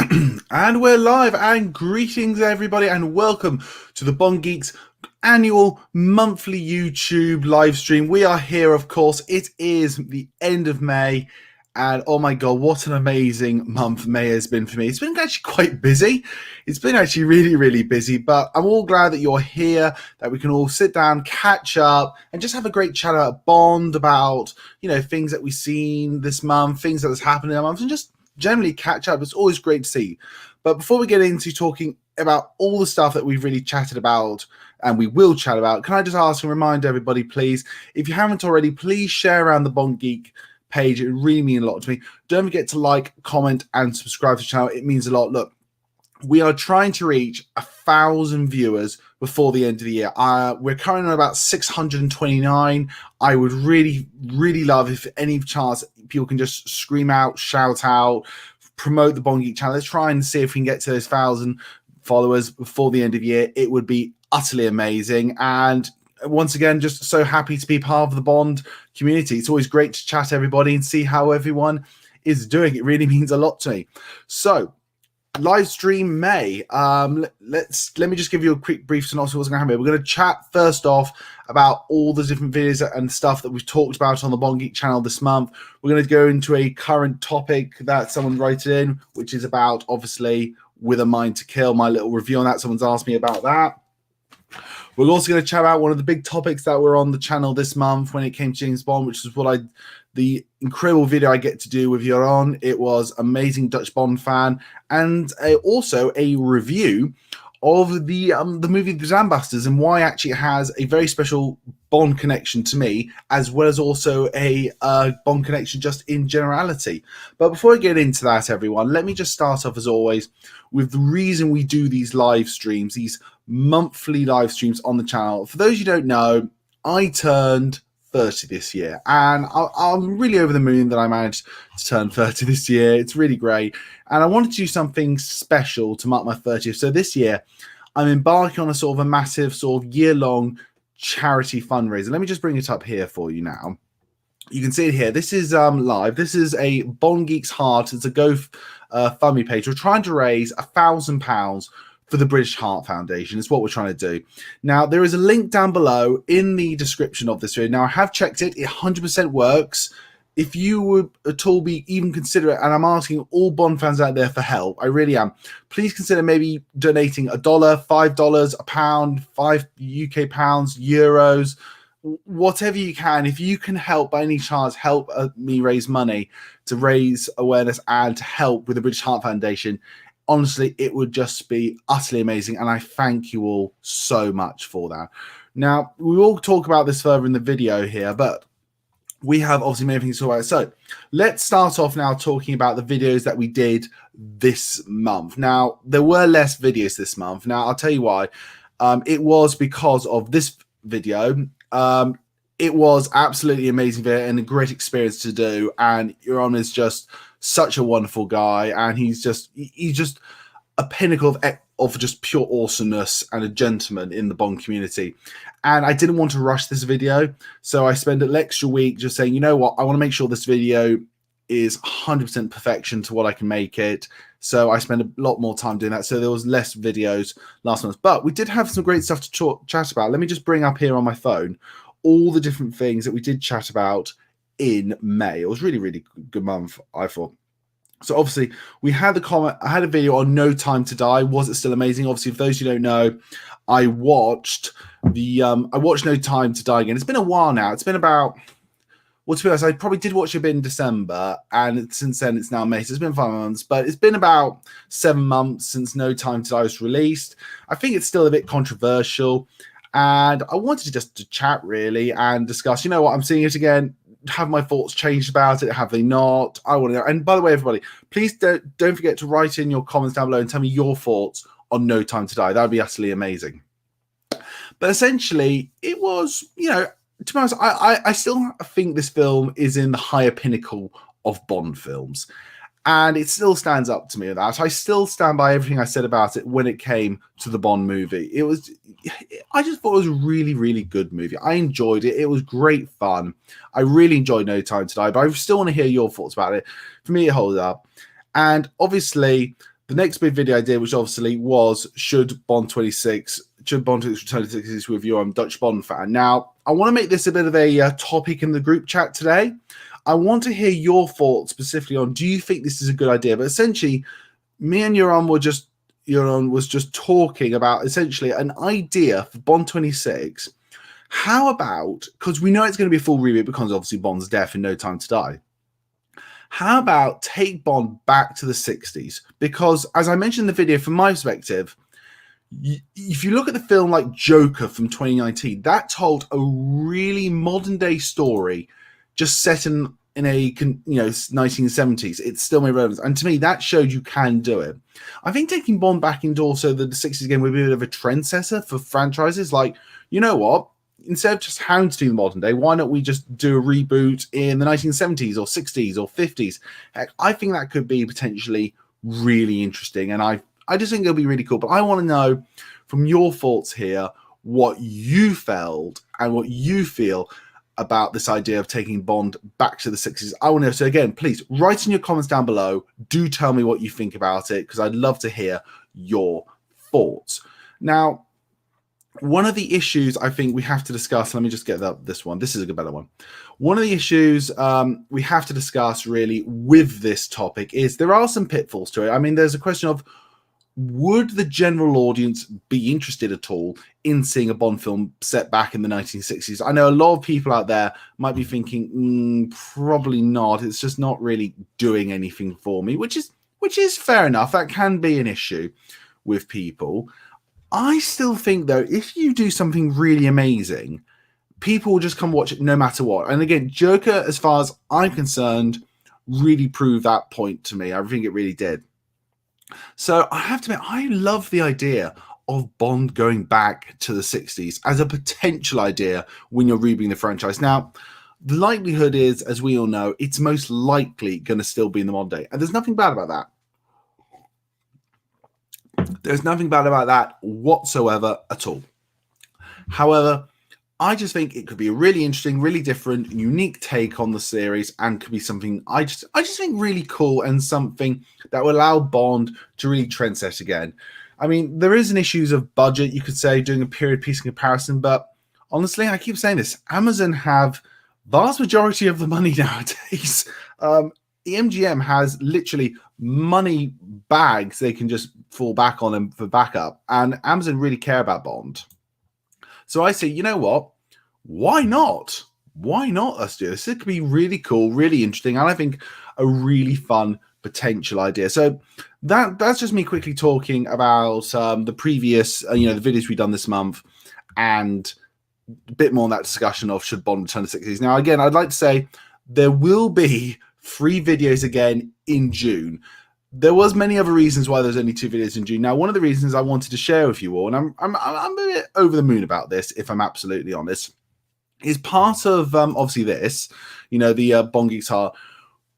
And we're live, and greetings everybody, and welcome to the Bond Geeks annual monthly YouTube live stream. We are here, of course. It is the end of May, and oh my god, what an amazing month May has been for me. It's been actually quite busy. It's been actually really busy, but I'm all glad that you're here, that we can all sit down, catch up, and just have a great chat about Bond, about, you know, things that we've seen this month, things that has happened in the month, and just generally catch up. It's always great to see. But before we get into talking about all the stuff that we've really chatted about and we will chat about, can I just ask and remind everybody, please, if you haven't already, please share around the Bond Geek page. It really means a lot to me. Don't forget to like, comment, and subscribe to the channel. It means a lot. Look, we are trying to reach 1,000 viewers before the end of the year. We're currently on about 629. I would really love if any chance people can just scream out, shout out, promote the Bond Geek channel. Let's try and see if we can get to those 1,000 followers before the end of the year. It would be utterly amazing. And once again, just so happy to be part of the Bond community. It's always great to chat to everybody and see how everyone is doing. It really means a lot to me. So, live stream May. Let me just give you a quick brief synopsis of what's going to happen. We're going to chat first off about all the different videos and stuff that we've talked about on the Bond Geek channel this month. We're going to go into a current topic that someone wrote in, which is about, obviously, With a Mind to Kill. My little review on that. Someone's asked me about that. We're also going to chat about one of the big topics that were on the channel this month when it came to James Bond, which is the incredible video I get to do with Joran. It was Amazing Dutch Bond Fan, and also a review of the movie The Zambasters and why actually it has a very special Bond connection to me, as well as also a Bond connection just in generality. But before I get into that, everyone, let me just start off as always with the reason we do these live streams, these monthly live streams on the channel. For those you don't know, I turned 30 this year, and I'm really over the moon that I managed to turn 30 this year. It's really great, and I wanted to do something special to mark my 30th. So this year I'm embarking on a sort of a massive sort of year-long charity fundraiser. Let me just bring it up here for you now. You can see it here. This is live. This is a Bond Geeks Heart. It's a GoFundMe page. We're trying to raise £1,000 for the British Heart Foundation. Is what we're trying to do. Now, there is a link down below in the description of this video. Now, I have checked it. It 100% works. If you would at all be even consider it, and I'm asking all Bond fans out there for help, I really am, please consider maybe donating $1, $5, a pound, 5 UK pounds, euros, whatever you can. If you can help by any chance, help me raise money to raise awareness and to help with the British Heart Foundation. Honestly, it would just be utterly amazing, and I thank you all so much for that. Now, we will talk about this further in the video here, but we have obviously many things to talk about. So let's start off now talking about the videos that we did this month. Now, there were less videos this month. Now, I'll tell you why. It was because of this video. It was absolutely amazing video and a great experience to do, and Joran is just such a wonderful guy, and he's just a pinnacle of just pure awesomeness and a gentleman in the Bond community. And I didn't want to rush this video, so I spent an extra week just saying, you know what, I want to make sure this video is 100% perfection to what I can make it. So I spent a lot more time doing that, so there was less videos last month, but we did have some great stuff to chat about. Let me just bring up here on my phone all the different things that we did chat about in May. It was really good month, I thought. So obviously we had the comment. I had a video on No Time to Die. Was it still amazing? Obviously, for those who don't know, I watched No Time to Die again. It's been a while now. It's been about, well, to be honest, I probably did watch it a bit in December, and since then it's now May. So it's been 5 months, but it's been about 7 months since No Time to Die was released. I think it's still a bit controversial, and I wanted to chat really and discuss. You know what? I'm seeing it again. Have my thoughts changed about it? Have they not? I want to know. And by the way, everybody, please don't forget to write in your comments down below and tell me your thoughts on No Time to Die. That would be utterly amazing. But essentially, it was, you know, to be honest, I still think this film is in the higher pinnacle of Bond films. And it still stands up to me with that. I still stand by everything I said about it when it came to the Bond movie. I just thought it was a really good movie. I enjoyed it. It was great fun. I really enjoyed No Time to Die, but I still want to hear your thoughts about it. For me, it holds up. And obviously, the next big video I did, which obviously was should Bond 26 return to the 60s review? I'm a Dutch Bond fan. Now, I want to make this a bit of a topic in the group chat today. I want to hear your thoughts specifically on, do you think this is a good idea? But essentially, me and Euron was just talking about essentially an idea for Bond 26. How about, because we know it's going to be a full reboot because obviously Bond's deaf in No Time to Die. How about take Bond back to the 60s? Because as I mentioned in the video, from my perspective, if you look at the film like Joker from 2019, that told a really modern day story just set in a 1970s. It still made relevance. And to me, that showed you can do it. I think taking Bond back into also the 60s again would be a bit of a trendsetter for franchises. Like, you know what? Instead of just hounding the modern day, why don't we just do a reboot in the 1970s or 60s or 50s? Heck, I think that could be potentially really interesting. And I just think it'll be really cool. But I want to know from your thoughts here what you felt and what you feel about this idea of taking Bond back to the 60s. I want to know. So again, please write in your comments down below. Do tell me what you think about it, because I'd love to hear your thoughts. Now, one of the issues I think we have to discuss, let me just get this one. This is a better one. One of the issues we have to discuss really with this topic is there are some pitfalls to it. I mean, there's a question of, would the general audience be interested at all in seeing a Bond film set back in the 1960s? I know a lot of people out there might be thinking, probably not. It's just not really doing anything for me, which is fair enough. That can be an issue with people. I still think, though, if you do something really amazing, people will just come watch it no matter what. And again, Joker, as far as I'm concerned, really proved that point to me. I think it really did. So I have to admit, I love the idea of Bond going back to the 60s as a potential idea when you're rebooting the franchise. Now, the likelihood is, as we all know, it's most likely going to still be in the modern day. And there's nothing bad about that. There's nothing bad about that whatsoever at all. However, I just think it could be a really interesting, really different, unique take on the series, and could be something I just think really cool, and something that will allow Bond to really trendset again. I mean, there is an issues of budget, you could say, doing a period piece comparison, but honestly, I keep saying this, Amazon have vast majority of the money nowadays. EMGM has literally money bags they can just fall back on them for backup, and Amazon really care about Bond. So I say, you know what? Why not? Why not us do this? It could be really cool, really interesting, and I think a really fun potential idea. So that's just me quickly talking about the previous, the videos we've done this month, and a bit more on that discussion of should Bond return to the 60s. Now, again, I'd like to say there will be 3 videos again in June. There was many other reasons why there's only 2 videos in June. Now, one of the reasons I wanted to share with you all, and I'm a bit over the moon about this, if I'm absolutely honest, is part of obviously this, the Bond Geeks Heart.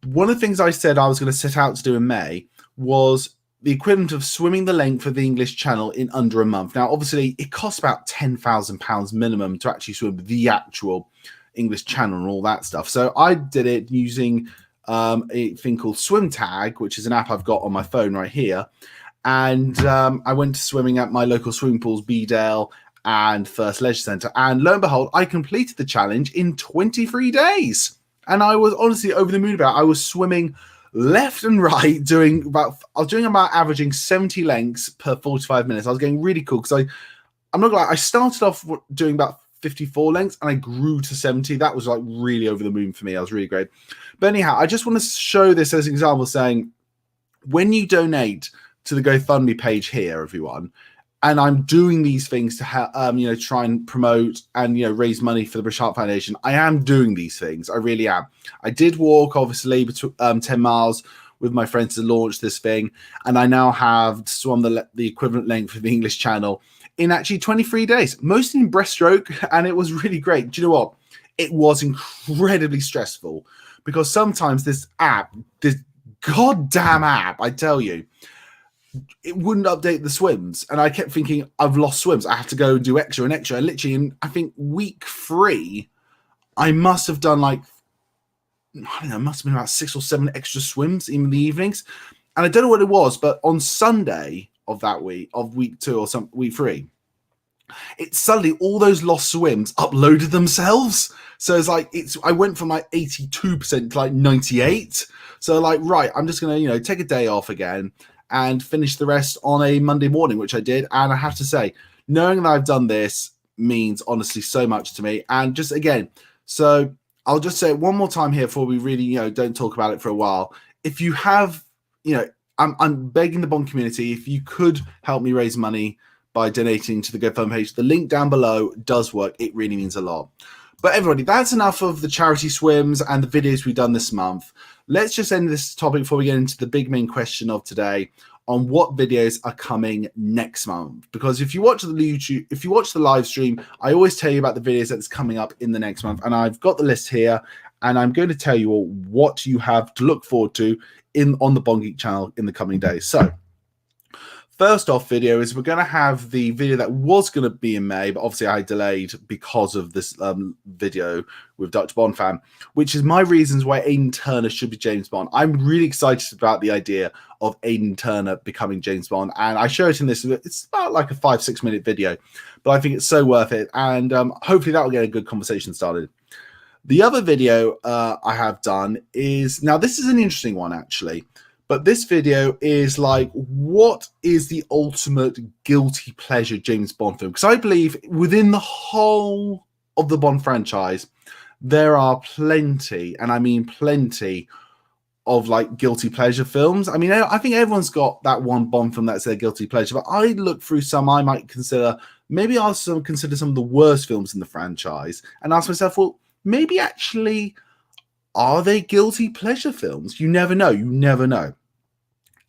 One of the things I said I was going to set out to do in May was the equivalent of swimming the length of the English Channel in under a month. Now, obviously, it costs about £10,000 minimum to actually swim the actual English Channel and all that stuff. So I did it using a thing called Swim Tag, which is an app I've got on my phone right here. And I went to swimming at my local swimming pools, Beedale and First Leisure Centre. And lo and behold, I completed the challenge in 23 days. And I was honestly over the moon about it. I was swimming left and right, doing about averaging 70 lengths per 45 minutes. I was getting really cool because I'm not gonna lie, I started off doing about 54 lengths and I grew to 70. That was like really over the moon for me. I was really great. But anyhow, I just want to show this as an example, saying when you donate to the GoFundMe page here, everyone, and I'm doing these things to help, try and promote and raise money for the British Heart Foundation. I am doing these things. I really am. I did walk, obviously, 10 miles with my friends to launch this thing, and I now have swum the equivalent length of the English Channel in actually 23 days, mostly in breaststroke, and it was really great. Do you know what? It was incredibly stressful because sometimes this goddamn app, I tell you, it wouldn't update the swims, and I kept thinking I've lost swims. I have to go and do extra and extra. And literally, in I think week 3, I must have done must have been about 6 or 7 extra swims in the evenings. And I don't know what it was, but on Sunday of that week, of week 2 or week 3, it suddenly all those lost swims uploaded themselves. So it's like I went from like 82% to like 98. So like, right, I'm just gonna take a day off again and finish the rest on a Monday morning, which I did. And I have to say, knowing that I've done this means honestly so much to me. And just again, so I'll just say it one more time here before we really don't talk about it for a while. If you have I'm begging the Bond community, if you could help me raise money by donating to the GoFundMe page, the link down below does work. It really means a lot. But everybody, that's enough of the charity swims and the videos we've done this month. Let's just end this topic before we get into the big main question of today on what videos are coming next month. Because if you watch the YouTube, if you watch the live stream, I always tell you about the videos that's coming up in the next month. And I've got the list here, and I'm going to tell you all what you have to look forward to on the Bond Geek channel in the coming days. So first off video is we're going to have the video that was going to be in May, but obviously I delayed because of this video with Dr. Bond Fan, which is my reasons why Aidan Turner should be James Bond. I'm really excited about the idea of Aidan Turner becoming James Bond, and I show it in this. It's about like a 5-6 minute video, but I think it's so worth it, and hopefully that will get a good conversation started. The other video I have done is, now this is an interesting one actually, but this video is like, what is the ultimate guilty pleasure James Bond film? Because I believe within the whole of the Bond franchise, there are plenty, and I mean plenty, of like guilty pleasure films. I mean, I think everyone's got that one Bond film that's their guilty pleasure, but I look through some I might consider, maybe I'll consider some of the worst films in the franchise and ask myself, well, maybe actually, are they guilty pleasure films? You never know. You never know.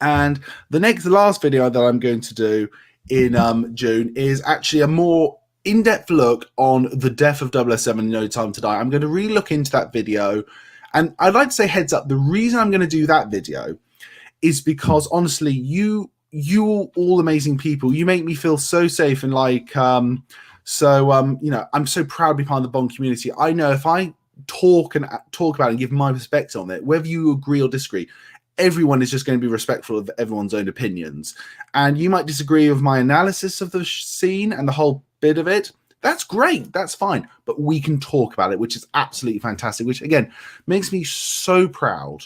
And the last video that I'm going to do in June is actually a more in-depth look on the death of 007 in No Time to Die. I'm going to really look into that video. And I'd like to say heads up, the reason I'm going to do that video is because honestly, you all amazing people, you make me feel so safe and like, I'm so proud to be part of the Bond community. I know if I talk about it and give my perspective on it, whether you agree or disagree, everyone is just going to be respectful of everyone's own opinions. And you might disagree with my analysis of the scene and the whole bit of it. That's great. That's fine. But we can talk about it, which is absolutely fantastic, which again makes me so proud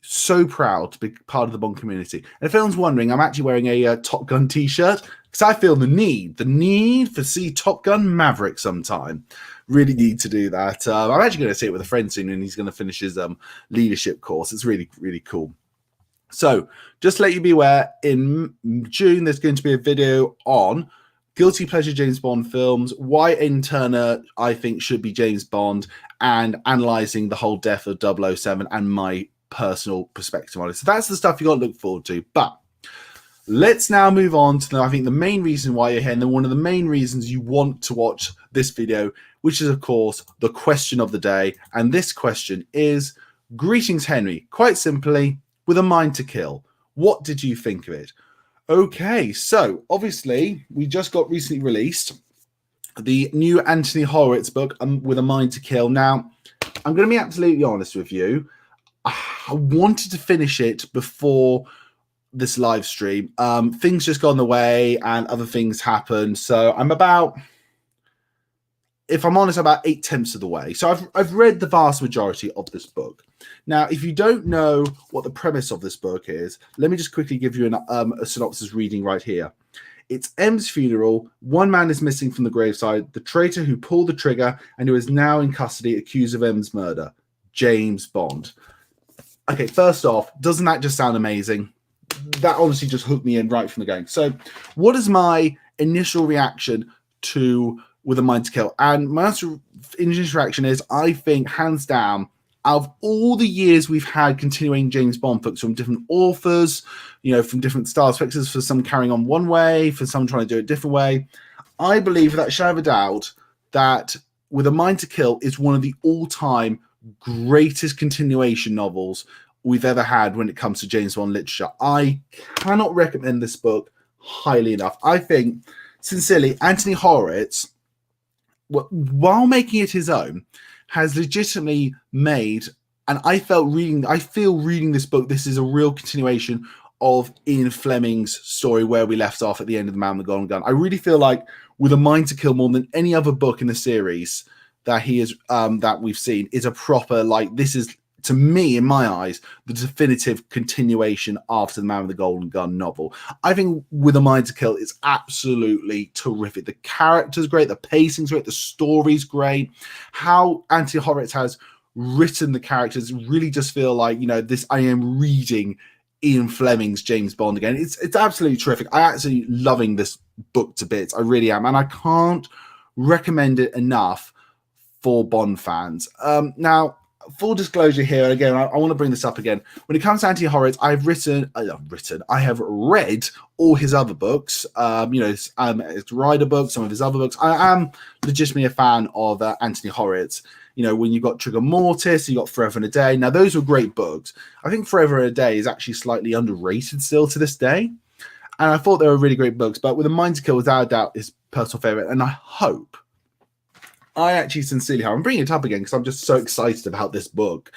to be part of the Bond community. And if anyone's wondering, I'm actually wearing a Top Gun t-shirt because I feel the need for see Top Gun Maverick sometime. Really need to do that. I'm actually going to see it with a friend soon, and he's going to finish his leadership course. It's really, really cool. So just to let you be aware, in June, there's going to be a video on guilty pleasure James Bond films, why Aidan Turner, I think, should be James Bond, and analysing the whole death of 007 and my personal perspective on it. So that's the stuff you got to look forward to. But let's now move on to, I think, the main reason why you're here, and then one of the main reasons you want to watch this video, which is, of course, the question of the day. And this question is, greetings, Henry. Quite simply, with a mind to kill. What did you think of it? Okay, so obviously, we just got recently released the new Anthony Horowitz book, With a Mind to Kill. Now, I'm going to be absolutely honest with you. I wanted to finish it before this live stream. Things just got in the way and other things happened. So I'm about, if I'm honest, about 8/10 of the way. So I've read the vast majority of this book. Now, if you don't know what the premise of this book is, let me just quickly give you a synopsis reading right here. It's M's funeral. One man is missing from the graveside, the traitor who pulled the trigger and who is now in custody accused of M's murder, James Bond. Okay, first off, doesn't that just sound amazing? That honestly just hooked me in right from the going. So what is my initial reaction to With a Mind to Kill? And my initial reaction is, I think, hands down, out of all the years we've had continuing James Bond books from different authors, from different styles, fixes, for some carrying on one way, for some trying to do it a different way, I believe, without a shadow of a doubt, that With a Mind to Kill is one of the all-time greatest continuation novels we've ever had when it comes to James Bond literature. I cannot recommend this book highly enough. I think, sincerely, Anthony Horowitz, while making it his own, has legitimately made, and I feel reading this book, this is a real continuation of Ian Flemming's story where we left off at the end of The Man with the Golden Gun. I really feel like With a Mind to Kill, more than any other book in the series that he is that we've seen, is a proper, like, this is, to me, in my eyes, the definitive continuation after the Man with the Golden Gun novel. I think With a Mind to Kill is absolutely terrific. The character's great, the pacing's great, the story's great. How Anthony Horowitz has written the characters really just feel like, you know, this, I am reading Ian Flemming's James Bond again. It's absolutely terrific. I actually loving this book to bits. I really am. And I can't recommend it enough for Bond fans. Now, full disclosure here, and again, I want to bring this up again. When it comes to Anthony Horowitz, I have read all his other books. His Rider books, some of his other books. I am legitimately a fan of Anthony Horowitz. You know, when you've got Trigger Mortis, you got Forever and a Day. Now, those were great books. I think Forever and a Day is actually slightly underrated still to this day. And I thought they were really great books. But With a Mind to Kill, without a doubt, is personal favorite. And I actually sincerely hope, I'm bringing it up again because I'm just so excited about this book.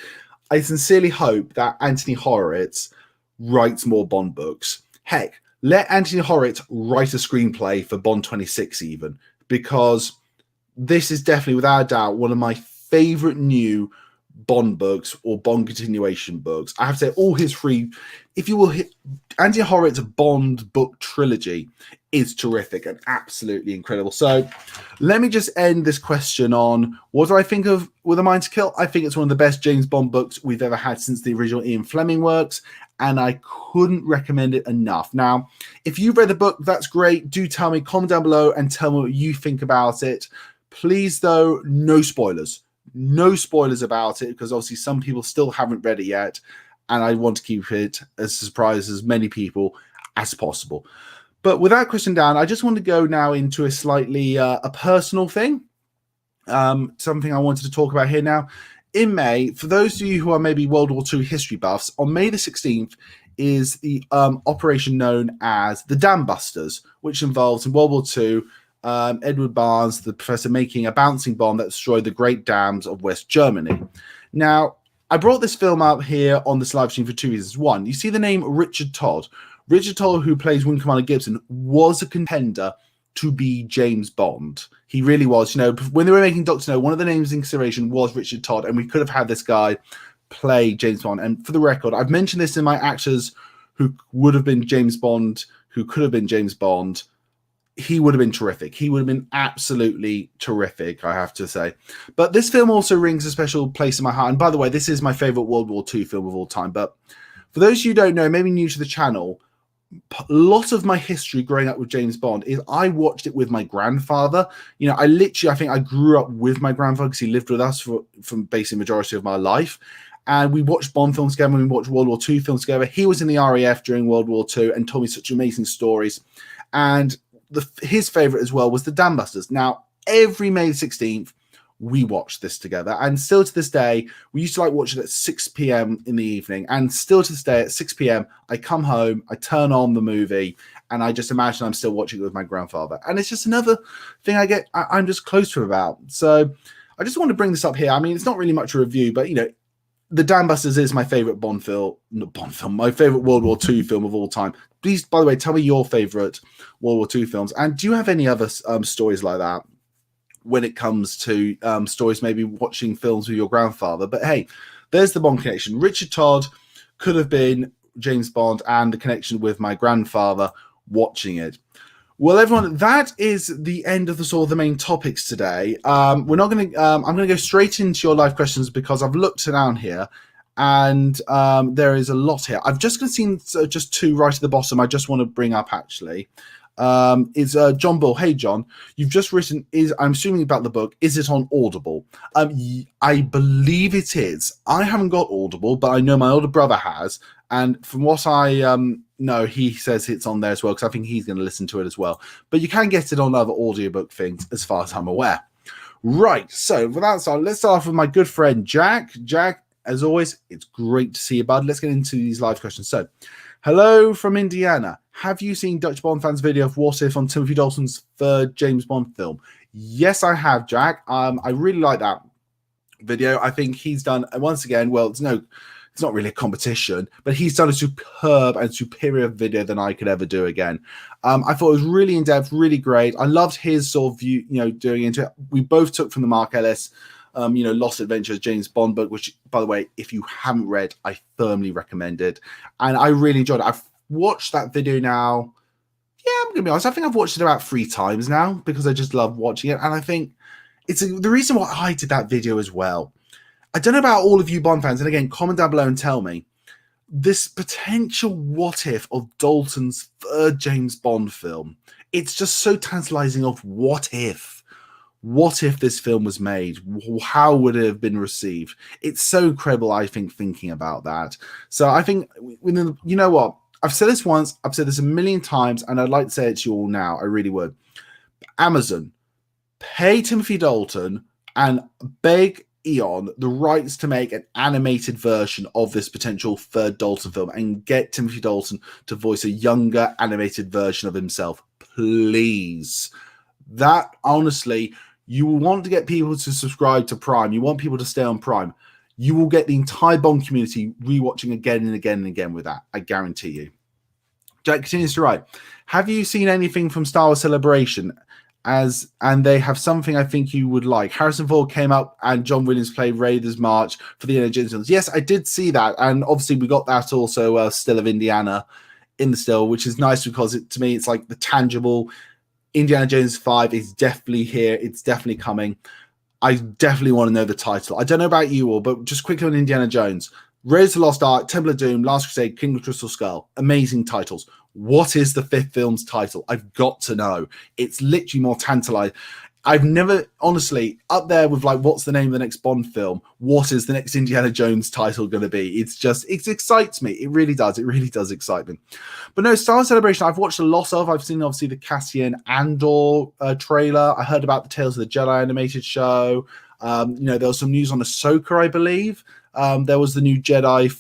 I sincerely hope that Anthony Horowitz writes more Bond books. Heck, let Anthony Horowitz write a screenplay for Bond 26 even, because this is definitely, without a doubt, one of my favorite new Bond books or Bond continuation books. I have to say, all his three, if you will, Anthony Horowitz's Bond book trilogy is terrific and absolutely incredible. So let me just end this question on, what do I think of With a Mind to Kill? I think it's one of the best James Bond books we've ever had since the original Ian Flemming works, and I couldn't recommend it enough. Now, if you've read the book, that's great. Do tell me, comment down below and tell me what you think about it. Please, though, no spoilers. No spoilers about it, because obviously some people still haven't read it yet, and I want to keep it as a surprise as many people as possible. But with that question down, I just want to go now into a slightly a personal thing, something I wanted to talk about here now. In May, for those of you who are maybe World War II history buffs, on May the 16th is the operation known as the Dam Busters, which involves in World War II Edward Barnes, the professor, making a bouncing bomb that destroyed the Great Dams of West Germany. Now, I brought this film up here on this live stream for two reasons. One, you see the name Richard Todd. Richard Todd, who plays Wing Commander Gibson, was a contender to be James Bond. He really was. You know, when they were making Doctor No, one of the names in consideration was Richard Todd, and we could have had this guy play James Bond. And for the record, I've mentioned this in my actors who would have been James Bond, who could have been James Bond. He would have been terrific. He would have been absolutely terrific, I have to say. But this film also rings a special place in my heart. And by the way, this is my favorite World War II film of all time. But for those of you who don't know, maybe new to the channel, a lot of my history growing up with James Bond is I watched it with my grandfather. You know, I think I grew up with my grandfather because he lived with us from basically the majority of my life. And we watched Bond films together. We watched World War II films together. He was in the RAF during World War II and told me such amazing stories. And his favorite as well was the Dam Busters. Now, every May 16th, we watched this together, and still to this day, we used to like watch it at 6 p.m. in the evening, and still to this day at 6 p.m. I come home, I turn on the movie, and I just imagine I'm still watching it with my grandfather. And it's just another thing I'm just close to about. So I just want to bring this up here. I mean, it's not really much a review, but you know, the Dam Busters is my favorite my favorite World War II film of all time. Please, by the way, tell me your favorite World War II films. And do you have any other stories like that when it comes to stories, maybe watching films with your grandfather? But hey, there's the Bond connection. Richard Todd could have been James Bond, and the connection with my grandfather watching it. Well, everyone, that is the end of the main topics today. We're not going to. I'm going to go straight into your live questions because I've looked down here, and there is a lot here. I've just seen just two right at the bottom. I just want to bring up actually. Is John Bull? Hey John, you've just written. I'm assuming about the book. Is it on Audible? I believe it is. I haven't got Audible, but I know my older brother has, and from what I know, he says it's on there as well because I think he's going to listen to it as well. But you can get it on other audiobook things, as far as I'm aware. Right. So without starting, let's start off with my good friend Jack. Jack, as always, it's great to see you, bud. Let's get into these live questions. So, hello from Indiana. Have you seen Dutch Bond fans' video of What If on Timothy Dalton's third James Bond film? Yes, I have, Jack. I really like that video. I think he's done, once again, well, it's not really a competition, but he's done a superb and superior video than I could ever do again. I thought it was really in-depth, really great. I loved his sort of view, doing into it. We both took from the Mark Ellis, Lost Adventures, James Bond book, which, by the way, if you haven't read, I firmly recommend it. And I really enjoyed it. I've watched that video now. Yeah, I'm going to be honest. I think I've watched it about 3 times now because I just love watching it. And I think it's the reason why I did that video as well. I don't know about all of you Bond fans, and again, comment down below and tell me, this potential what if of Dalton's 3rd James Bond film, it's just so tantalizing of what if this film was made, how would it have been received? It's so incredible, I think, thinking about that. So I think, you know what, I've said this once, I've said this a million times, and I'd like to say it to you all now, I really would. Amazon, pay Timothy Dalton and beg Eon the rights to make an animated version of this potential 3rd Dalton film and get Timothy Dalton to voice a younger animated version of himself, please. That, honestly, you will want to get people to subscribe to Prime. You want people to stay on Prime. You will get the entire Bond community rewatching again and again and again with that, I guarantee you. Jack continues to write, have you seen anything from Star Wars Celebration? And they have something I think you would like. Harrison Ford came up and John Williams played Raiders March for the Indiana Jones films. Yes, I did see that. And obviously we got that also Still of Indiana in the still, which is nice because to me, it's like the tangible Indiana Jones 5 is definitely here. It's definitely coming. I definitely want to know the title. I don't know about you all, but just quickly on Indiana Jones. Raiders of the Lost Ark, Temple of Doom, Last Crusade, King of the Crystal Skull. Amazing titles. What is the 5th film's title? I've got to know. It's literally more tantalizing. I've never, honestly, up there with like, what's the name of the next Bond film? What is the next Indiana Jones title going to be? It's just, it excites me. It really does. It really does excite me. But no, Star Wars Celebration, I've watched a lot of. I've seen, obviously, the Cassian Andor trailer. I heard about the Tales of the Jedi animated show. There was some news on Ahsoka, I believe. There was the new Jedi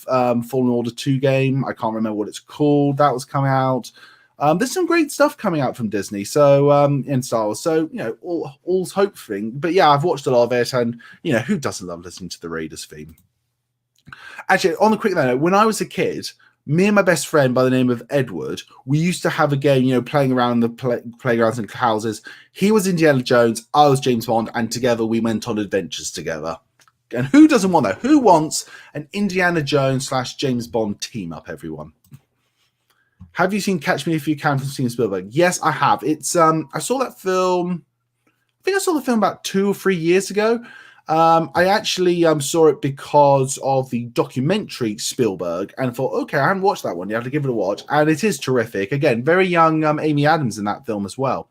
Fallen Order 2 game. I can't remember what it's called. That was coming out. There's some great stuff coming out from Disney, so in Star Wars. So, all's hope thing. But yeah, I've watched a lot of it, and who doesn't love listening to the Raiders theme? Actually, on the quick note, when I was a kid, me and my best friend by the name of Edward, we used to have a game, playing around the playgrounds and houses. He was Indiana Jones, I was James Bond, and together we went on adventures together. And who doesn't want that? Who wants an Indiana Jones / James Bond team up, everyone? Have you seen Catch Me If You Can from Steven Spielberg? Yes, I have. It's I saw that film. I think I saw the film about 2 or 3 years ago. I actually saw it because of the documentary Spielberg and thought, okay, I haven't watched that one. You have to give it a watch. And it is terrific. Again, very young Amy Adams in that film as well.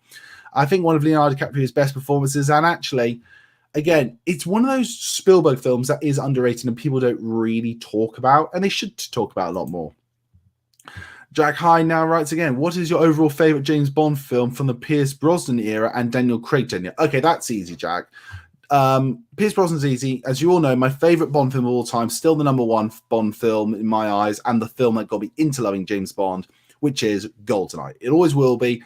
I think one of Leonardo DiCaprio's best performances. And actually, again, it's one of those Spielberg films that is underrated and people don't really talk about. And they should talk about a lot more. Jack High now writes again, what is your overall favorite James Bond film from the Pierce Brosnan era and Daniel Craig tenure? Okay, that's easy, Jack. Pierce Brosnan's easy. As you all know, my favorite Bond film of all time, still the #1 Bond film in my eyes, and the film that got me into loving James Bond, which is Goldeneye. It always will be.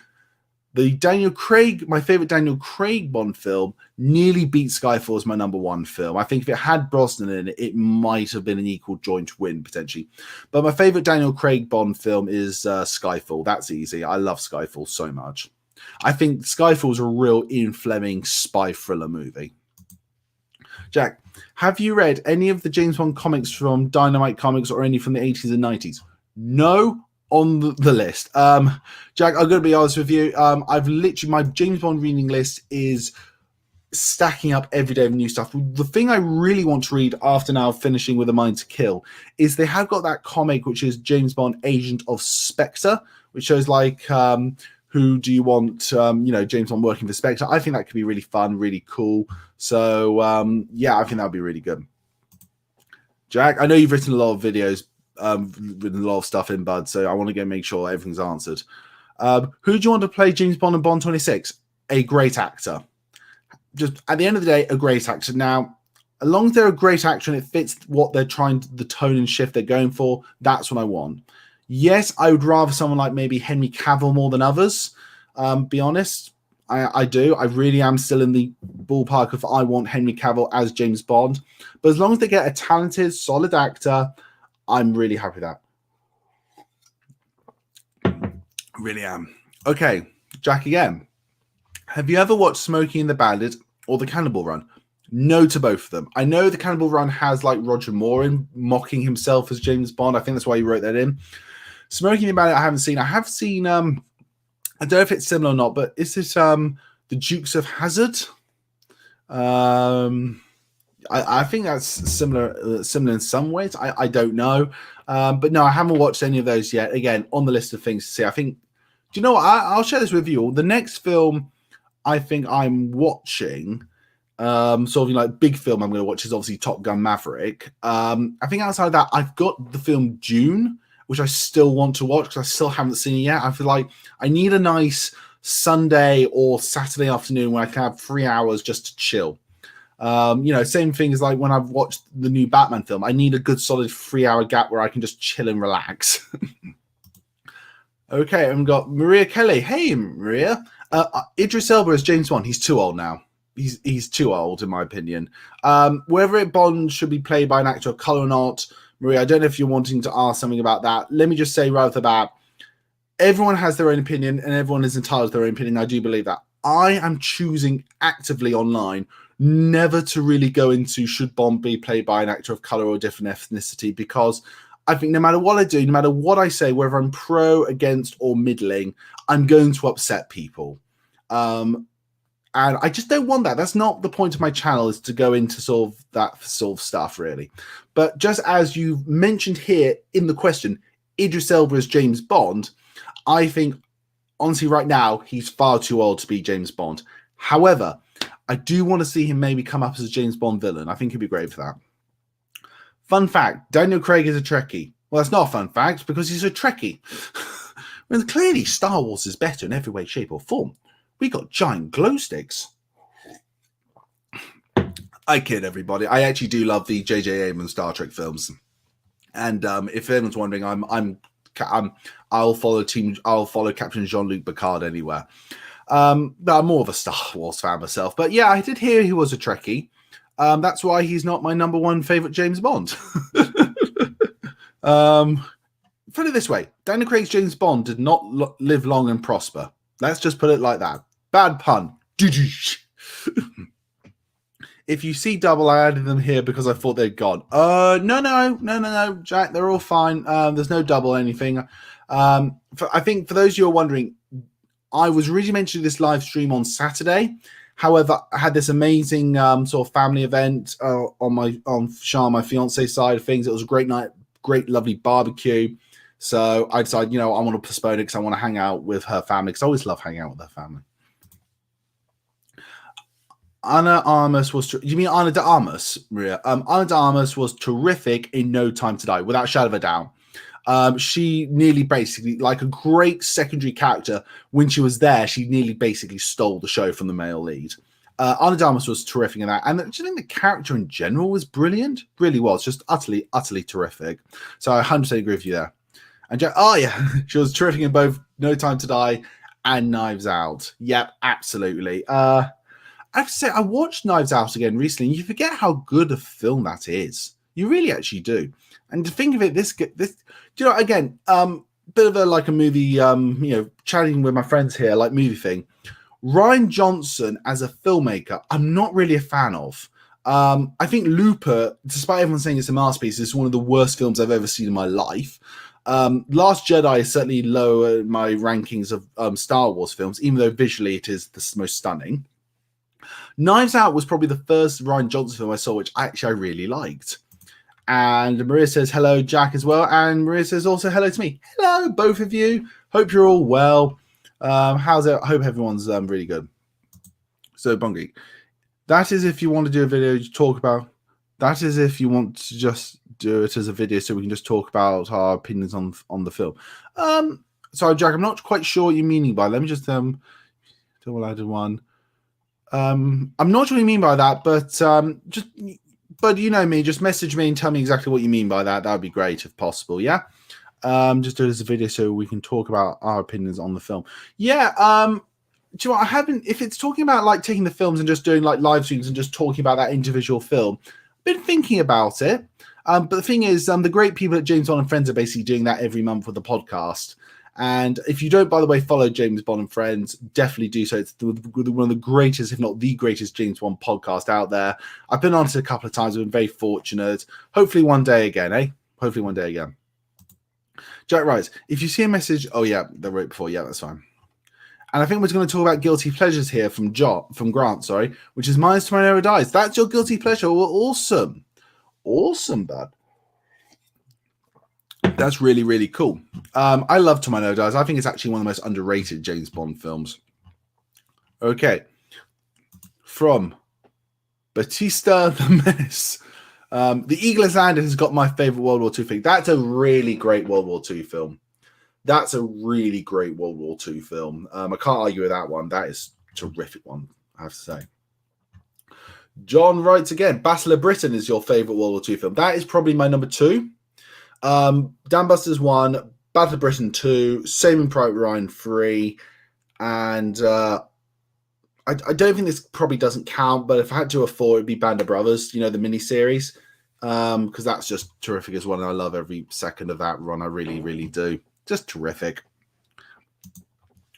The Daniel Craig, my favorite Daniel Craig Bond film, nearly beat Skyfall as my #1 film. I think if it had Brosnan in it, it might have been an equal joint win, potentially. But my favorite Daniel Craig Bond film is Skyfall. That's easy. I love Skyfall so much. I think Skyfall is a real Ian Flemming spy thriller movie. Jack, have you read any of the James Bond comics from Dynamite Comics or any from the 80s and 90s? No, on the list. Jack, I'm going to be honest with you. I've literally, my James Bond reading list is stacking up every day of new stuff. The thing I really want to read after now finishing with A Mind to Kill is they have got that comic, which is James Bond Agent of Spectre, which shows like, who do you want, James Bond working for Spectre. I think that could be really fun, really cool. So, yeah, I think that would be really good. Jack, I know you've written a lot of videos, written a lot of stuff in, bud, so I want to go make sure everything's answered. Who do you want to play James Bond in Bond 26? A great actor. Just at the end of the day, a great actor. Now, as long as they're a great actor and it fits what they're trying, the tone and shift they're going for, that's what I want. Yes, I would rather someone like maybe Henry Cavill more than others. Be honest, I do. I really am still in the ballpark of I want Henry Cavill as James Bond. But as long as they get a talented, solid actor, I'm really happy with that. Really am. Okay, Jack again. Have you ever watched Smokey and the Bandit or The Cannibal Run? No to both of them. I know The Cannibal Run has like Roger Moore in mocking himself as James Bond. I think that's why he wrote that in. Smoking the Bandit I haven't seen. I have seen I don't know if it's similar or not, but is this The Dukes of Hazzard? I think that's similar in some ways. I don't know. But no, I haven't watched any of those yet. Again, on the list of things to see. I think, do you know what? I'll share this with you all. The next film I think I'm watching, sort of like big film I'm going to watch is obviously Top Gun Maverick. I think outside of that, I've got the film Dune, which I still want to watch because I still haven't seen it yet. I feel like I need a nice Sunday or Saturday afternoon where I can have 3 hours just to chill. Same thing as like when I've watched the new Batman film. I need a good solid 3 hour gap where I can just chill and relax. Okay, I've got Maria Kelly. Hey, Maria. Idris Elba as James Bond. He's too old now. He's too old, in my opinion. Whether Bond should be played by an actor of color or not, Maria, I don't know if you're wanting to ask something about that. Let me just say right off the bat, everyone has their own opinion and everyone is entitled to their own opinion. I do believe that. I am choosing actively online never to really go into should Bond be played by an actor of color or different ethnicity, because I think no matter what I do, no matter what I say, whether I'm pro, against, or middling, I'm going to upset people. And I just don't want that. That's not the point of my channel, is to go into sort of that sort of stuff, really. But just as you mentioned here in the question, Idris Elba as James Bond, I think, honestly, right now, he's far too old to be James Bond. However, I do want to see him maybe come up as a James Bond villain. I think he'd be great for that. Fun fact, Daniel Craig is a Trekkie. Well, that's not a fun fact because he's a Trekkie. Well, clearly Star Wars is better in every way, shape or form. We got giant glow sticks. I kid, everybody. I actually do love the J.J. Abrams Star Trek films. And if anyone's wondering, I'll follow Captain Jean-Luc Picard anywhere. I'm more of a Star Wars fan myself, but yeah, I did hear he was a Trekkie. That's why he's not my number one favorite James Bond. Put it this way, Daniel Craig's James Bond did not live long and prosper. Let's just put it like that. Bad pun. If you see double, I added them here because I thought they'd gone. No, Jack, they're all fine. There's no double anything. I think for those of you who are wondering, I was originally mentioning this live stream on Saturday. However, I had this amazing sort of family event on Shah, my fiance side of things. It was a great night, great, lovely barbecue. So I decided, I want to postpone it because I want to hang out with her family, because I always love hanging out with her family. Ana Armas was... You mean Ana de Armas, Maria? Ana de Armas was terrific in No Time to Die, without a shadow of a doubt. She nearly basically, like a great secondary character, when she was there, she nearly basically stole the show from the male lead. Ana de Armas was terrific in that. And do you think the character in general was brilliant? Really was. Just utterly, utterly terrific. So I 100% agree with you there. And she was terrific in both No Time to Die and Knives Out. Yep, absolutely. I have to say, I watched Knives Out again recently, and you forget how good a film that is. You really actually do. And to think of it, this again, bit of a movie, chatting with my friends here, like movie thing. Rian Johnson as a filmmaker, I'm not really a fan of. I think Looper, despite everyone saying it's a masterpiece, is one of the worst films I've ever seen in my life. Last Jedi is certainly lower in my rankings of Star Wars films, even though visually it is the most stunning. Knives Out was probably the first Rian Johnson film I saw, which I really liked. And Maria says hello, Jack, as well. And Maria says also hello to me. Hello, both of you. Hope you're all well. How's it? I hope everyone's really good. So, Bond Geek, that is if you want to do a video to talk about. That is if you want to just do it as a video so we can just talk about our opinions on the film. Sorry, Jack, I'm not quite sure what you're meaning by. Let me just double added one. I'm not sure what you mean by that, but you know me, just message me and tell me exactly what you mean by that. That would be great if possible. Yeah. Just do it as a video so we can talk about our opinions on the film. Yeah. Do you know what? I haven't, if it's talking about like taking the films and just doing like live streams and just talking about that individual film, I've been thinking about it. But the thing is, the great people at James Bond and Friends are basically doing that every month with the podcast. And if you don't, by the way, follow James Bond and Friends, definitely do so. It's one of the greatest, if not the greatest, James Bond podcast out there. I've been on it a couple of times. I've been very fortunate. Hopefully one day again, eh? Hopefully one day again. Jack writes, if you see a message... Oh, yeah, they wrote before. Yeah, that's fine. And I think we're going to talk about guilty pleasures here from Grant, which is Mine's Tomorrow Dies. That's your guilty pleasure. Well, awesome. Awesome, bud. That's really, really cool. I love Tomorrow Dies. I think it's actually one of the most underrated James Bond films. Okay. From Batista the Menace. The Eagle Has Landed has got my favorite World War II thing. That's a really great World War II film. That's a really great World War II film. I can't argue with that one. That is a terrific one, I have to say. John writes again, Battle of Britain is your favorite World War II film. That is probably my number 2. Dam Busters 1, Battle of Britain 2, Saving Private Ryan 3, and I don't think this probably doesn't count, but if I had to afford, it'd be Band of Brothers, you know, the miniseries, because that's just terrific as well, and I love every second of that run. I really, really do. Just terrific.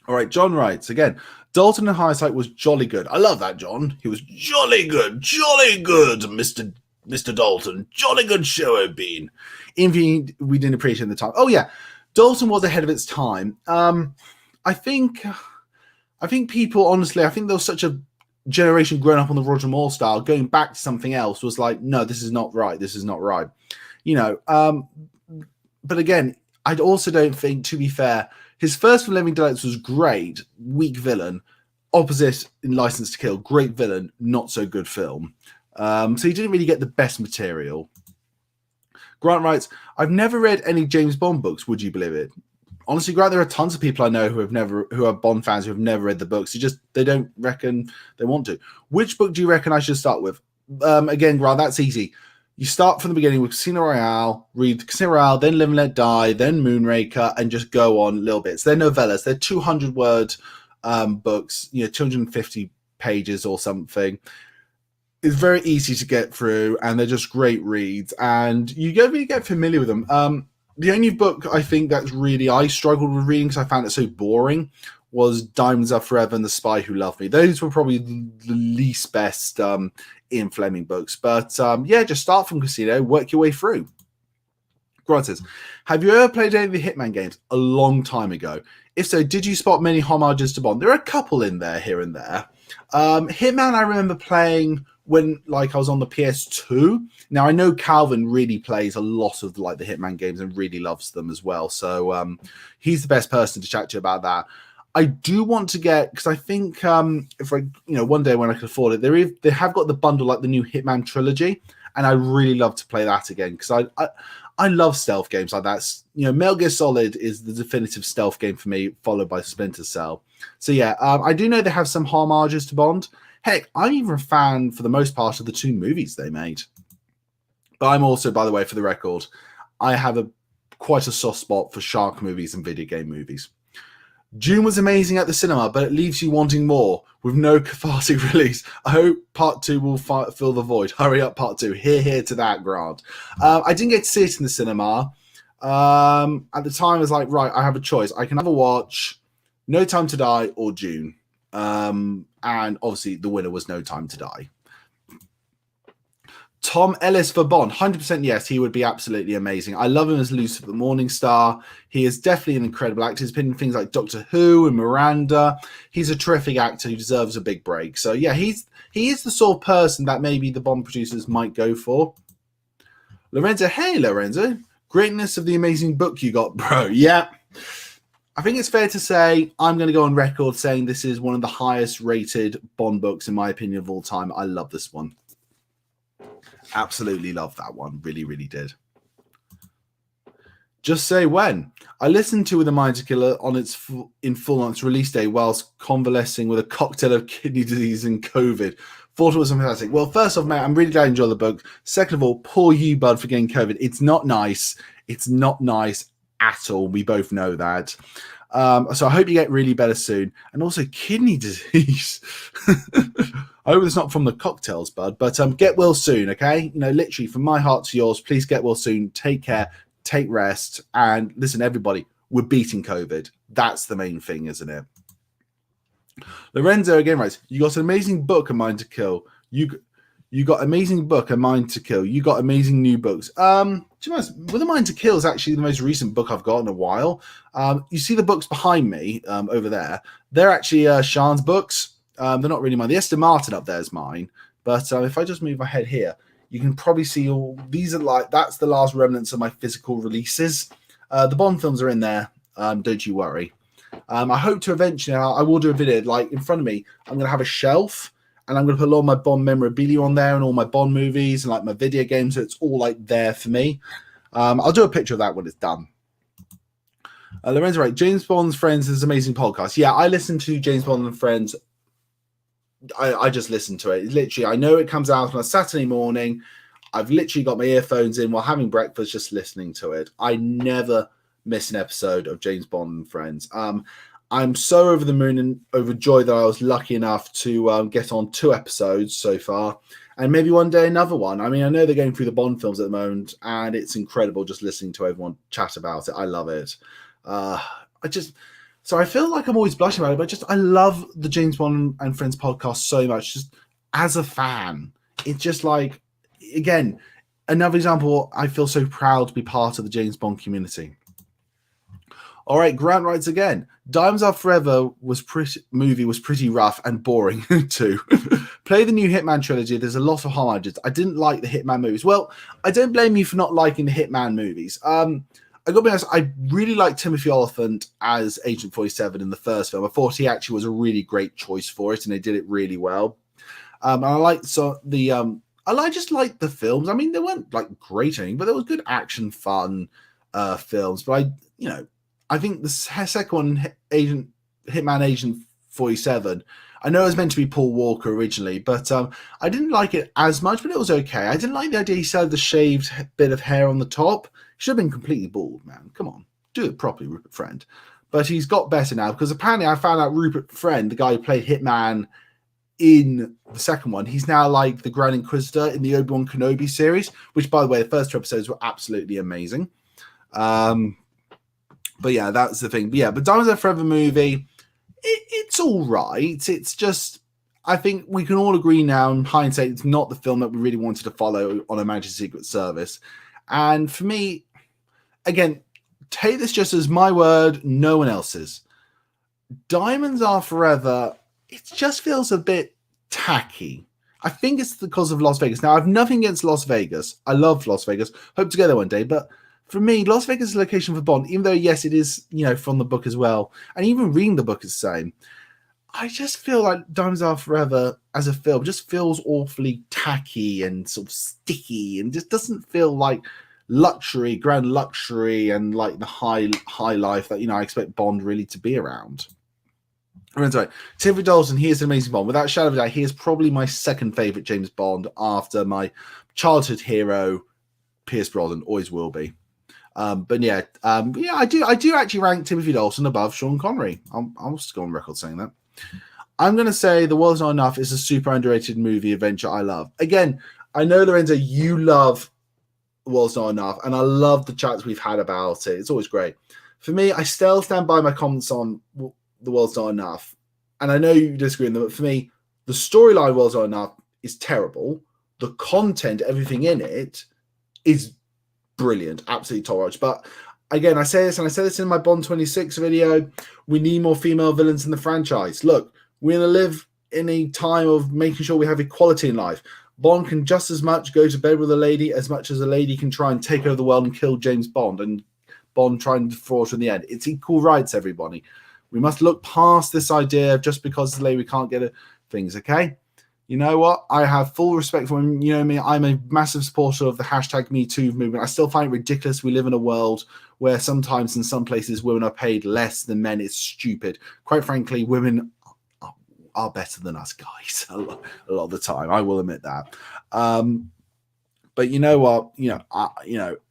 All right, John writes again, Dalton in hindsight was jolly good. I love that, John. He was jolly good, Mr. Dalton. Jolly good show had been. Even we didn't appreciate the time. Oh, yeah. Dalton was ahead of its time. I think people, honestly, I think there was such a generation growing up on the Roger Moore style, going back to something else was like, no, this is not right. This is not right. You know, but again, I also don't think, to be fair, his first film, Living Daylights, was great. Weak villain. Opposite in License to Kill. Great villain. Not so good film. So he didn't really get the best material. Grant writes, I've never read any James Bond books. Would you believe it? Honestly, Grant, there are tons of people I know who are Bond fans who have never read the books. They don't reckon they want to. Which book do you reckon I should start with? Again, Grant, that's easy. You start from the beginning with Casino Royale, read Casino Royale, then Live and Let Die, then Moonraker, and just go on little bits. They're novellas. They're 200-word books, 250 pages or something. It's very easy to get through, and they're just great reads, and you really get familiar with them. The only book I think that's really I struggled with reading because I found it so boring was Diamonds Are Forever and The Spy Who Loved Me. Those were probably the least best Ian Flemming books. But yeah, just start from Casino, work your way through. Grant says, have you ever played any of the Hitman games? A long time ago. If so, did you spot many homages to Bond? There are a couple in there, here and there. Hitman I remember playing when I was on the PS2. Now I know Calvin really plays a lot of the Hitman games and really loves them as well. So he's the best person to chat to about that. I do want to get, because I think if I, one day when I can afford it, they have got the bundle the new Hitman trilogy, and I really love to play that again because I love stealth games like that. Metal Gear Solid is the definitive stealth game for me, followed by Splinter Cell. So yeah, I do know they have some homages to Bond. Heck, I'm even a fan for the most part of the 2 movies they made. But I'm also, by the way, for the record, I have quite a soft spot for shark movies and video game movies. June was amazing at the cinema, but it leaves you wanting more with no cathartic release. I hope part 2 will fill the void. Hurry up, part 2. Hear to that, Grant. I didn't get to see it in the cinema. At the time, I was like, right, I have a choice. I can either watch No Time to Die or June. And obviously, the winner was No Time to Die. Tom Ellis for Bond, 100% yes, he would be absolutely amazing. I love him as Lucifer Morningstar. He is definitely an incredible actor. He's been in things like Doctor Who and Miranda. He's a terrific actor who deserves a big break. So yeah, he is the sort of person that maybe the Bond producers might go for. Lorenzo, hey Lorenzo, greatness of the amazing book you got, bro. Yeah, I think it's fair to say I'm going to go on record saying this is one of the highest rated Bond books in my opinion of all time. I love this one. Absolutely love that one. Really, really did. Just say when. I listened to With a Mind to Kill in full on its release day whilst convalescing with a cocktail of kidney disease and COVID. Thought it was fantastic. Well, first off, mate, I'm really glad you enjoyed the book. Second of all, poor you, bud, for getting COVID. It's not nice. It's not nice at all. We both know that. So I hope you get really better soon. And also kidney disease. I hope it's not from the cocktails, bud. But get well soon, okay? You know, literally from my heart to yours, please get well soon. Take care, take rest, and listen, everybody, we're beating COVID. That's the main thing, isn't it? Lorenzo again writes, you got an amazing book, A Mind to Kill. You got amazing book, A Mind to Kill. You got amazing new books. To be honest, With A Mind to Kill is actually the most recent book I've got in a while. You see the books behind me over there. They're actually Sean's books. They're not really mine. The Esther Martin up there is mine. But if I just move my head here, you can probably see all these are that's the last remnants of my physical releases. The Bond films are in there. Don't you worry. I hope to eventually, I will do a video like in front of me. I'm going to have a shelf and I'm going to put all my Bond memorabilia on there and all my Bond movies and like my video games. So it's all like there for me. I'll do a picture of that when it's done. Lorenzo, right? James Bond's Friends is an amazing podcast. Yeah, I listen to James Bond and Friends. I just listen to it. Literally, I know it comes out on a Saturday morning. I've literally got my earphones in while having breakfast, just listening to it. I never miss an episode of James Bond and Friends. I'm so over the moon and overjoyed that I was lucky enough to get on 2 episodes so far, and maybe one day another one. I mean, I know they're going through the Bond films at the moment, and it's incredible just listening to everyone chat about it. I love it. So I feel like I'm always blushing about it, but I love the James Bond and Friends podcast so much. Just as a fan, it's just like, again, another example. I feel so proud to be part of the James Bond community. All right, Grant writes again. Diamonds Are Forever was pretty rough and boring too. Play the new Hitman trilogy. There's a lot of homages. I didn't like the Hitman movies. Well, I don't blame you for not liking the Hitman movies. I gotta be honest, I really liked Timothy Olyphant as Agent 47 in the first film. I thought he actually was a really great choice for it, and they did it really well. And I liked I just liked the films. I mean, they weren't like great or anything, but there was good action, fun films. But I think the second one, Hitman Agent 47, I know it was meant to be Paul Walker originally, but I didn't like it as much, but it was okay. I didn't like the idea he still had the shaved bit of hair on the top. He should have been completely bald, man. Come on. Do it properly, Rupert Friend. But he's got better now, because apparently I found out Rupert Friend, the guy who played Hitman in the second one, he's now like the Grand Inquisitor in the Obi-Wan Kenobi series, which, by the way, the first 2 episodes were absolutely amazing. But yeah, that's the thing. But yeah, but Diamonds Are Forever movie, it's all right. It's just, I think we can all agree now in hindsight, it's not the film that we really wanted to follow on a Majesty's Secret Service. And for me, again, take this just as my word, no one else's. Diamonds Are Forever, it just feels a bit tacky. I think it's because of Las Vegas. Now, I have nothing against Las Vegas. I love Las Vegas. Hope to go there one day. But for me, Las Vegas is a location for Bond, even though, yes, it is, from the book as well. And even reading the book is the same. I just feel like Diamonds Are Forever as a film just feels awfully tacky and sort of sticky, and just doesn't feel like luxury, grand luxury, and like the high life that, I expect Bond really to be around. Right. Timothy Dalton, he is an amazing Bond. Without a shadow of a doubt, he is probably my second favorite James Bond after my childhood hero, Pierce Brosnan. Always will be. I do actually rank Timothy Dalton above Sean Connery. I'll just go on record saying that. I'm going to say The World's Not Enough is a super underrated movie adventure I love. Again, I know, Lorenzo, you love The World's Not Enough, and I love the chats we've had about it. It's always great. For me, I still stand by my comments on The World's Not Enough, and I know you disagree with them, but for me, the storyline World's Not Enough is terrible. The content, everything in it, is brilliant, absolutely top notch. But again, I say this, and I said this in my Bond 26 video, we need more female villains in the franchise. Look, we're going to live in a time of making sure we have equality in life. Bond can just as much go to bed with a lady as much as a lady can try and take over the world and kill James Bond, and Bond trying to thwart in the end. It's equal rights, everybody. We must look past this idea of just because the lady we can't get things, okay? You know what? I have full respect for him. You know me, I'm a massive supporter of the #MeToo movement. I still find it ridiculous we live in a world where sometimes in some places women are paid less than men. It's stupid. Quite frankly, women are better than us guys a lot of the time. I will admit that. But But you know what?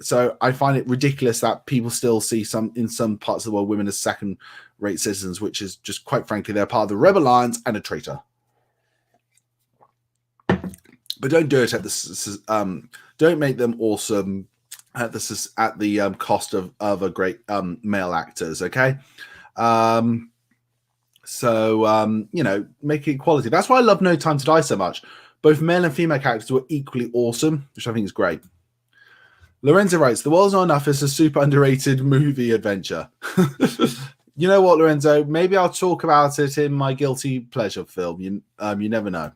So I find it ridiculous that people still see in some parts of the world women as second-rate citizens, which is just quite frankly they're part of the Rebel Alliance and a traitor. But don't do it at the don't make them awesome at the cost of other great male actors. Okay, make it equality. That's why I love No Time to Die so much. Both male and female characters were equally awesome, which I think is great. Lorenzo writes, The World's Not Enough is a super underrated movie adventure. You know what, Lorenzo? Maybe I'll talk about it in my guilty pleasure film. You never know.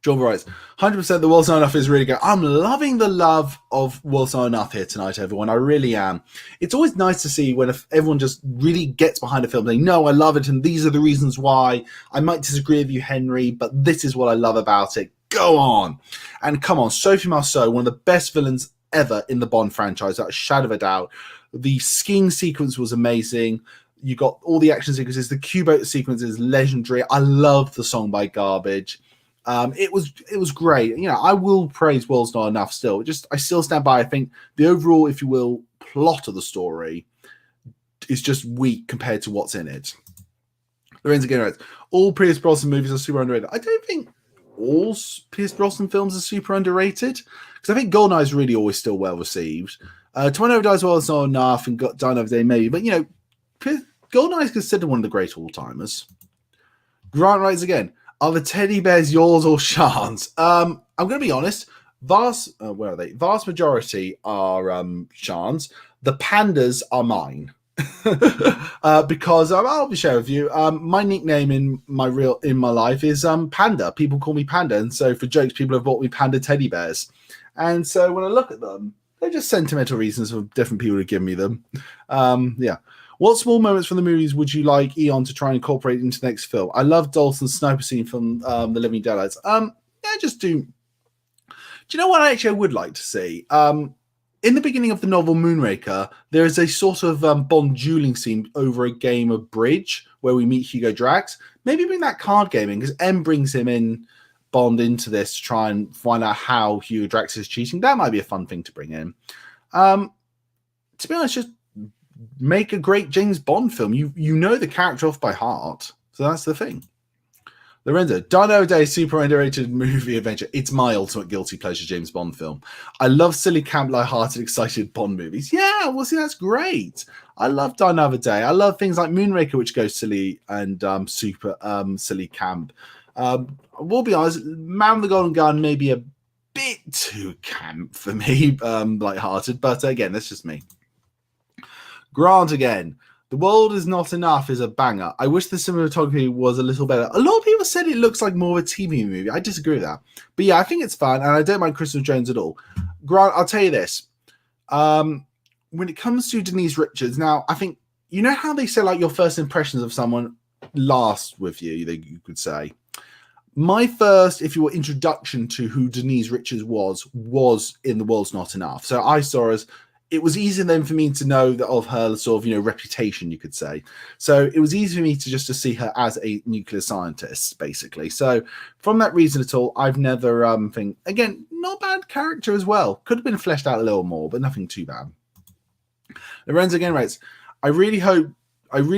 John writes, 100% The World's Not Enough is really good. I'm loving the love of World's Not Enough here tonight, everyone. I really am. It's always nice to see when everyone just really gets behind a film. They know I love it, and these are the reasons why. I might disagree with you, Henry, but this is what I love about it. Go on. And come on, Sophie Marceau, one of the best villains ever in the Bond franchise, without a shadow of a doubt. The skiing sequence was amazing. You got all the action sequences. The Q-boat sequence is legendary. I love the song by Garbage. It was great. I will praise World's Not Enough still. I still stand by. I think the overall, if you will, plot of the story is just weak compared to what's in it. Lorenzo again writes, all Pierce Brosnan movies are super underrated. I don't think all Pierce Brosnan films are super underrated, because I think Goldeneye is really always still well received. 29 Dies World's Not Enough and Die Another Day maybe, but Goldeneye is considered one of the great all-timers. Grant writes again, are the teddy bears yours or Sean's? I'm going to be honest. Vast majority are Sean's. The pandas are mine. Because I'll be sharing with you. My nickname in my life is Panda. People call me Panda, and so for jokes, people have bought me Panda teddy bears. And so when I look at them, they're just sentimental reasons for different people to give me them. What small moments from the movies would you like Eon to try and incorporate into the next film? I love Dalton's sniper scene from The Living Daylights. Do you know what I would like to see? In the beginning of the novel Moonraker, there is a sort of Bond dueling scene over a game of bridge where we meet Hugo Drax. Maybe bring that card game in, because M brings Bond into this to try and find out how Hugo Drax is cheating. That might be a fun thing to bring in. To be honest, just make a great James Bond film. You know the character off by heart, so that's the thing. Lorenzo, Die Another Day, super underrated movie adventure. It's my ultimate guilty pleasure James Bond film. I love silly, camp, light-hearted, excited Bond movies. Yeah, well, see, that's great. I love Die Another Day. I love things like Moonraker, which goes silly and super silly camp. We'll be honest, Man with the Golden Gun may be a bit too camp for me, light-hearted, but again, that's just me. Grant again. The World Is Not Enough is a banger. I wish the cinematography was a little better. A lot of people said it looks like more of a TV movie. I disagree with that. But yeah, I think it's fun, and I don't mind Crystal Jones at all. Grant, I'll tell you this. When it comes to Denise Richards, now, I think, you know how they say, like, your first impressions of someone last with you, you could say. My first, if you will, introduction to who Denise Richards was in The World's Not Enough. So I saw her as... It was easy then for me to know that of her sort of, reputation, you could say. So it was easy for me to see her as a nuclear scientist, basically. So from that reason at all, I've never think, again, not bad character as well. Could have been fleshed out a little more, but nothing too bad. Lorenzo again writes, I really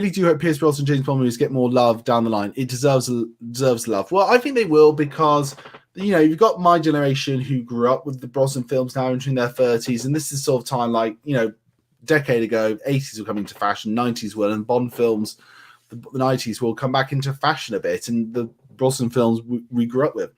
do hope Pierce Brosnan and James Bond movies get more love down the line. It deserves love. Well, I think they will, because... you've got my generation who grew up with the Brosnan films now entering their 30s, and this is sort of time like, decade ago, 80s were coming to fashion, 90s will, and Bond films, the 90s will come back into fashion a bit, and the Brosnan films we grew up with.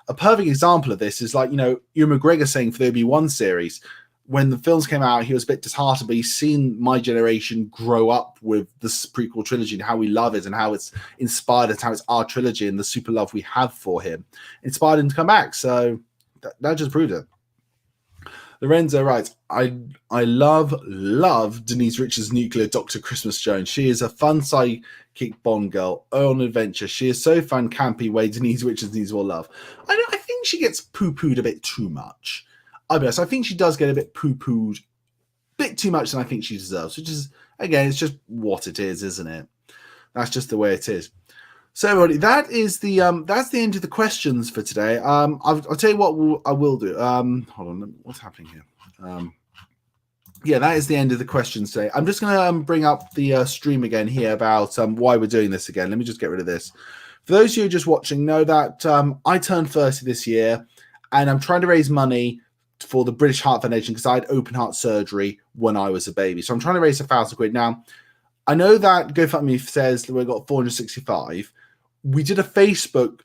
A perfect example of this is like, Ewan McGregor saying for the Obi-Wan series, when the films came out, he was a bit disheartened, but he's seen my generation grow up with this prequel trilogy and how we love it and how it's inspired us, how it's our trilogy and the super love we have for him. Inspired him to come back. So that just proved it. Lorenzo writes, I love Denise Richards' nuclear Dr. Christmas Jones. She is a fun sidekick Bond girl on adventure. She is so fun, campy way Denise Richards needs more love. I think she gets poo-pooed a bit too much. I think she does get a bit poo-pooed, a bit too much than I think she deserves, which is, again, it's just what it is, isn't it? That's just the way it is. So, everybody, that's the end of the questions for today. I'll tell you what I will do. Hold on, what's happening here? Yeah, that is the end of the questions today. I'm just going to bring up the stream again here about why we're doing this again. Let me just get rid of this. For those of you just watching, know that I turned 30 this year, and I'm trying to raise money for the British Heart Foundation because I had open heart surgery when I was a baby. So I'm trying to raise £1,000. Now, I know that GoFundMe says that we've got 465. We did a Facebook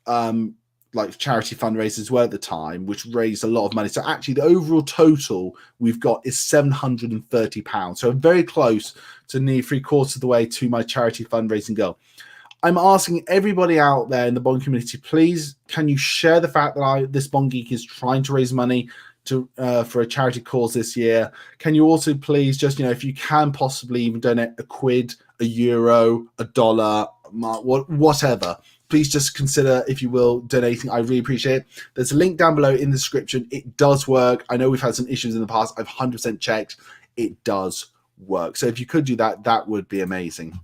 like charity fundraiser as well at the time, which raised a lot of money. So actually the overall total we've got is £730. So I'm very close to nearly 3/4 of the way to my charity fundraising goal. I'm asking everybody out there in the Bond community, please, can you share the fact that this Bond Geek is trying to raise money for a charity cause this year? Can you also please just, if you can possibly even donate £1, €1, $1, whatever, please just consider, if you will, donating. I really appreciate it. There's a link down below in the description. It does work. I know we've had some issues in the past. I've 100% checked. It does work. So if you could do that, that would be amazing.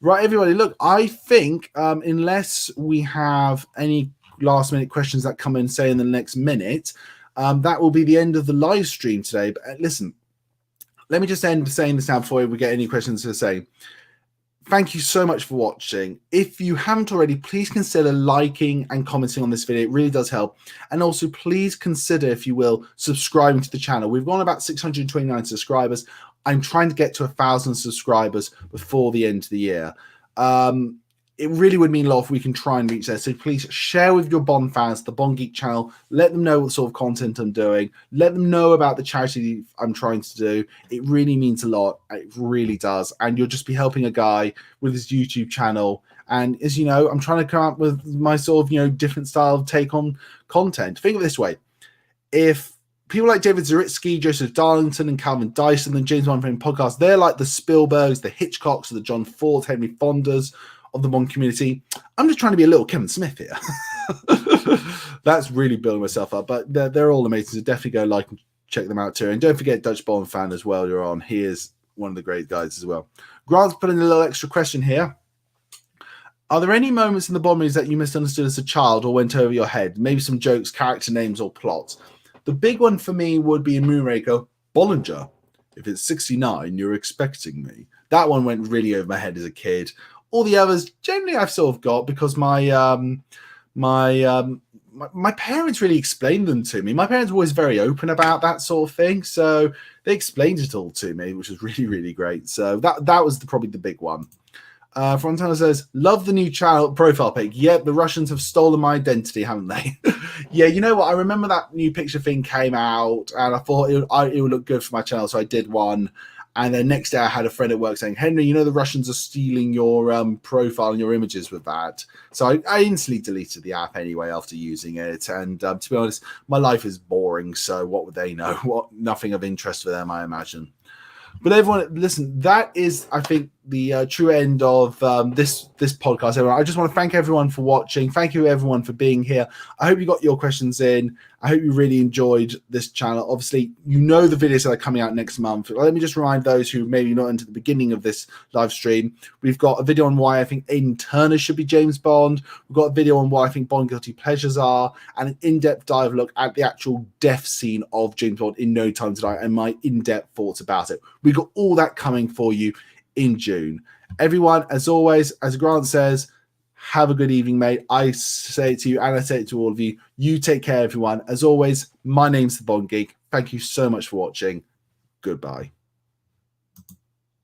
Right, everybody, look, I think unless we have any last minute questions that come in, say in the next minute, that will be the end of the live stream today. But listen, let me just end saying this now before we get any questions to say. Thank you so much for watching. If you haven't already, please consider liking and commenting on this video. It really does help. And also, please consider, if you will, subscribing to the channel. We've gone about 629 subscribers. I'm trying to get to 1,000 subscribers before the end of the year. It really would mean a lot if we can try and reach there. So please share with your Bond fans, the Bond Geek channel. Let them know what sort of content I'm doing. Let them know about the charity I'm trying to do. It really means a lot. It really does. And you'll just be helping a guy with his YouTube channel. And as you know, I'm trying to come up with my sort of, different style of take on content. Think of it this way. If people like David Zaritsky, Joseph Darlington, and Calvin Dyson, and James Bond Film Podcast, they're like the Spielbergs, the Hitchcocks, the John Fords, Henry Fondas of the Bond community. I'm just trying to be a little Kevin Smith here. That's really building myself up, but they're all amazing. So definitely go like and check them out too. And don't forget Dutch Bond fan as well. You're on. He is one of the great guys as well. Grant's put in a little extra question here. Are there any moments in the Bond movies that you misunderstood as a child or went over your head? Maybe some jokes, character names, or plots. The big one for me would be in Moonraker, Bollinger. If it's 69, you're expecting me. That one went really over my head as a kid. All the others, generally, I've sort of got because my parents really explained them to me. My parents were always very open about that sort of thing, so they explained it all to me, which was really, really great. So that was probably the big one. Frontana says, love the new channel profile pic. Yep, the Russians have stolen my identity, haven't they? Yeah, you know what? I remember that new picture thing came out, and I thought it would look good for my channel, so I did one. And then next day I had a friend at work saying, Henry, the Russians are stealing your profile and your images with that. So I instantly deleted the app anyway after using it. And to be honest, my life is boring. So what would they know? Nothing of interest for them, I imagine. But everyone, listen, that is, I think, the true end of this podcast. Everyone, I just want to thank everyone for watching. Thank you, everyone, for being here. I hope you got your questions in. I hope you really enjoyed this channel. Obviously, the videos that are coming out next month. Let me just remind those who maybe not into the beginning of this live stream. We've got a video on why I think Aidan Turner should be James Bond. We've got a video on why I think Bond guilty pleasures are, and an in-depth dive look at the actual death scene of James Bond in No Time to Die and my in-depth thoughts about it. We've got all that coming for you in June. Everyone, as always, as Grant says, have a good evening, mate. I say it to you and I say it to all of you. You take care, everyone. As always, my name's the Bond Geek. Thank you so much for watching. Goodbye.